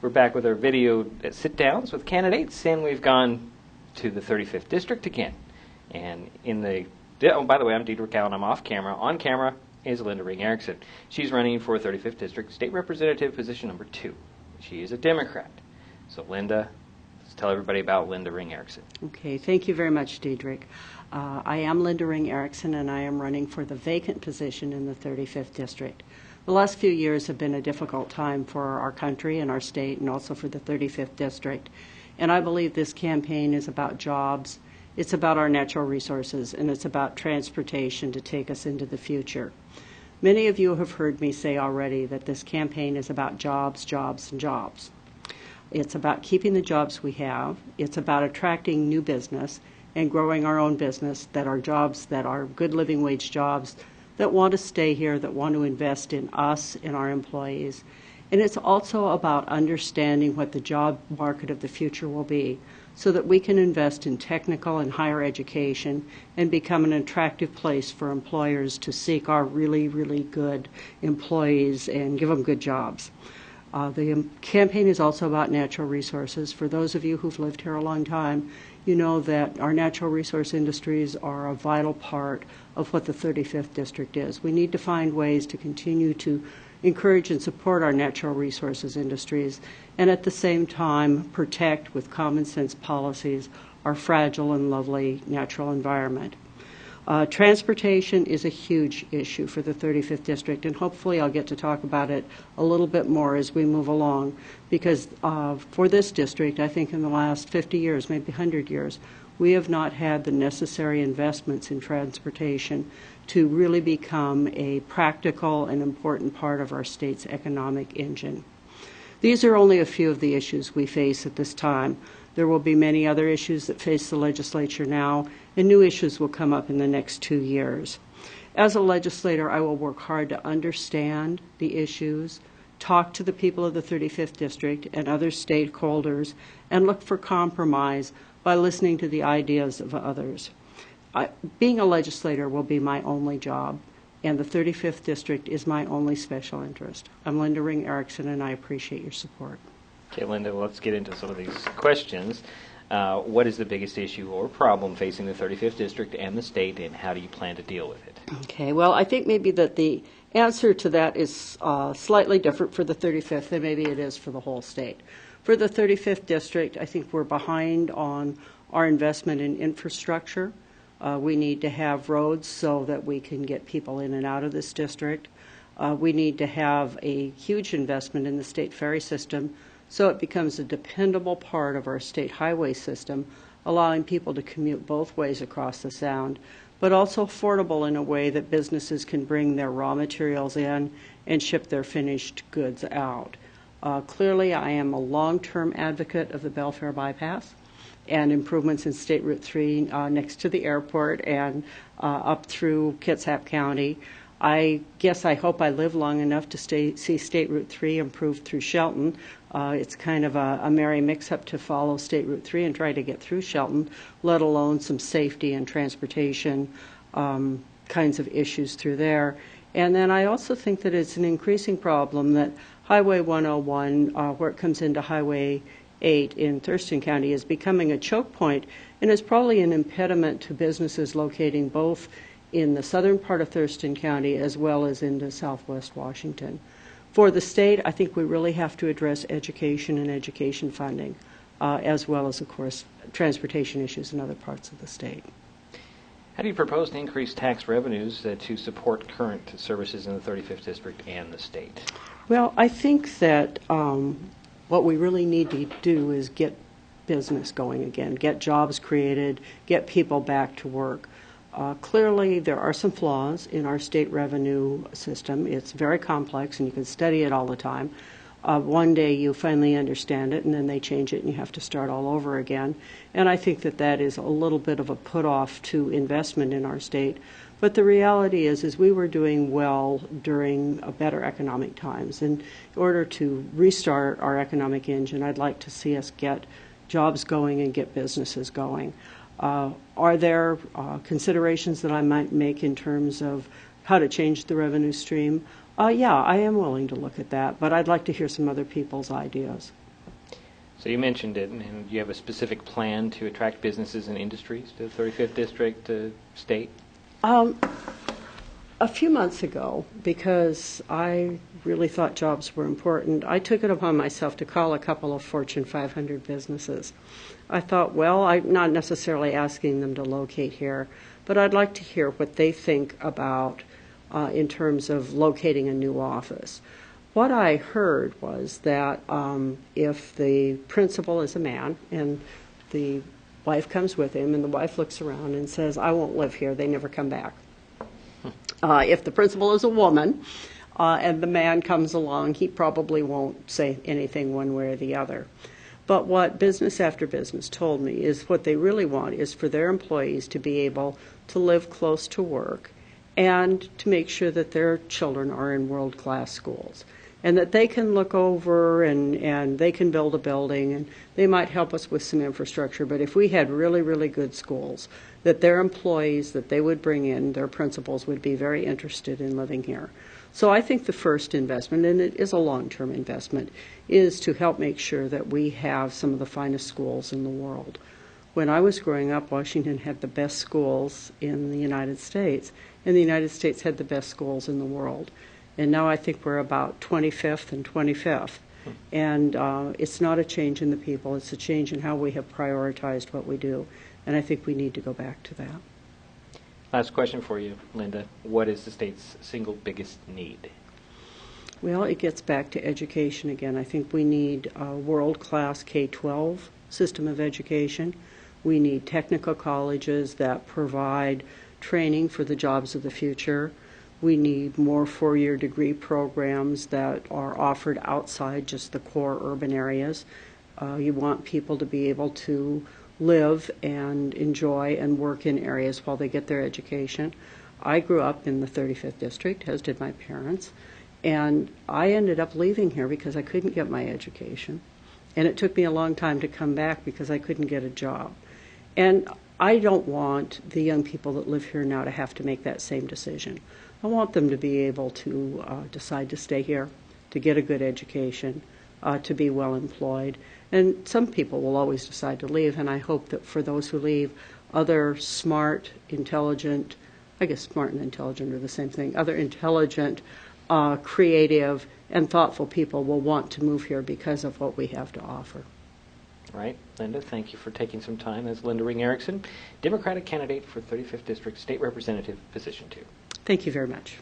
We're back with our video sit-downs with candidates, and we've gone to the 35th District again. And oh, by the way, I'm Deidre Cowan. I'm off camera. On camera is Lynda Ring-Erickson. She's running for 35th District State Representative, position number 2. She is a Democrat. So Lynda, let's tell everybody about Lynda Ring-Erickson. Okay, thank you very much, Deidre. I am Lynda Ring-Erickson, and I am running for the vacant position in the 35th District. The last few years have been a difficult time for our country and our state, and also for the 35th District. And I believe this campaign is about jobs, it's about our natural resources, and it's about transportation to take us into the future. Many of you have heard me say already that this campaign is about jobs, jobs, and jobs. It's about keeping the jobs we have. It's about attracting new business and growing our own business, that are jobs that are good living wage jobs, that want to stay here, that want to invest in us and our employees. And it's also about understanding what the job market of the future will be, so that we can invest in technical and higher education and become an attractive place for employers to seek our really, really good employees and give them good jobs. The campaign is also about natural resources. For those of you who've lived here a long time, you know that our natural resource industries are a vital part of what the 35th District is. We need to find ways to continue to encourage and support our natural resources industries, and at the same time protect with common sense policies our fragile and lovely natural environment. Transportation is a huge issue for the 35th District, and hopefully I'll get to talk about it a little bit more as we move along, because for this district, I think in the last 50 years, maybe 100 years, we have not had the necessary investments in transportation to really become a practical and important part of our state's economic engine. These are only a few of the issues we face at this time. There will be many other issues that face the legislature now, and new issues will come up in the next 2 years. As a legislator, I will work hard to understand the issues, talk to the people of the 35th District and other stakeholders, and look for compromise by listening to the ideas of others. Being a legislator will be my only job, and the 35th District is my only special interest. I'm Lynda Ring-Erickson, and I appreciate your support. Okay, Lynda, let's get into some of these questions. What is the biggest issue or problem facing the 35th District and the state, and how do you plan to deal with it? Okay, well, I think maybe that the answer to that is slightly different for the 35th than maybe it is for the whole state. For the 35th District, I think we're behind on our investment in infrastructure. We need to have roads so that we can get people in and out of this district. We need to have a huge investment in the state ferry system so it becomes a dependable part of our state highway system, allowing people to commute both ways across the Sound, but also affordable in a way that businesses can bring their raw materials in and ship their finished goods out. Clearly, I am a long-term advocate of the Belfair bypass and improvements in State Route 3 next to the airport and up through Kitsap County. I hope I live long enough to see State Route 3 improved through Shelton. It's kind of a merry mix-up to follow State Route 3 and try to get through Shelton, let alone some safety and transportation kinds of issues through there. And then I also think that it's an increasing problem that Highway 101, where it comes into Highway 8 in Thurston County, is becoming a choke point and is probably an impediment to businesses locating both in the southern part of Thurston County as well as into southwest Washington. For the state, I think we really have to address education and education funding, as well as, of course, transportation issues in other parts of the state. How do you propose to increase tax revenues to support current services in the 35th District and the state? Well, I think that what we really need to do is get business going again, get jobs created, get people back to work. Clearly, there are some flaws in our state revenue system. It's very complex, and you can study it all the time. One day you finally understand it, and then they change it, and you have to start all over again. And I think that that is a little bit of a put-off to investment in our state. But the reality is we were doing well during better economic times. And in order to restart our economic engine, I'd like to see us get jobs going and get businesses going. Are there considerations that I might make in terms of how to change the revenue stream? Yeah, I am willing to look at that, but I'd like to hear some other people's ideas. So you mentioned it, and you have a specific plan to attract businesses and industries to the 35th District state? A few months ago, because I really thought jobs were important, I took it upon myself to call a couple of Fortune 500 businesses. I thought, well, I'm not necessarily asking them to locate here, but I'd like to hear what they think about in terms of locating a new office. What I heard was that if the principal is a man and the wife comes with him and the wife looks around and says, I won't live here, they never come back. If the principal is a woman and the man comes along, he probably won't say anything one way or the other. But what business after business told me is what they really want is for their employees to be able to live close to work and to make sure that their children are in world-class schools and that they can look over and they can build a building and they might help us with some infrastructure. But if we had really, really good schools, that their employees that they would bring in, their principals, would be very interested in living here. So I think the first investment, and it is a long-term investment, is to help make sure that we have some of the finest schools in the world. When I was growing up, Washington had the best schools in the United States, and the United States had the best schools in the world. And now I think we're about 25th and 25th. And it's not a change in the people, it's a change in how we have prioritized what we do. And I think we need to go back to that. Last question for you, Lynda. What is the state's single biggest need? Well, it gets back to education again. I think we need a world-class K-12 system of education. We need technical colleges that provide training for the jobs of the future. We need more four-year degree programs that are offered outside just the core urban areas. You want people to be able to live and enjoy and work in areas while they get their education. I grew up in the 35th District, as did my parents, and I ended up leaving here because I couldn't get my education. And it took me a long time to come back because I couldn't get a job. And I don't want the young people that live here now to have to make that same decision. I want them to be able to decide to stay here, to get a good education, to be well employed. And some people will always decide to leave, and I hope that for those who leave, other smart, intelligent, I guess smart and intelligent are the same thing, other intelligent, creative, and thoughtful people will want to move here because of what we have to offer. All right, Lynda, thank you for taking some time. As Lynda Ring-Erickson, Democratic candidate for 35th District State Representative, Position 2. Thank you very much.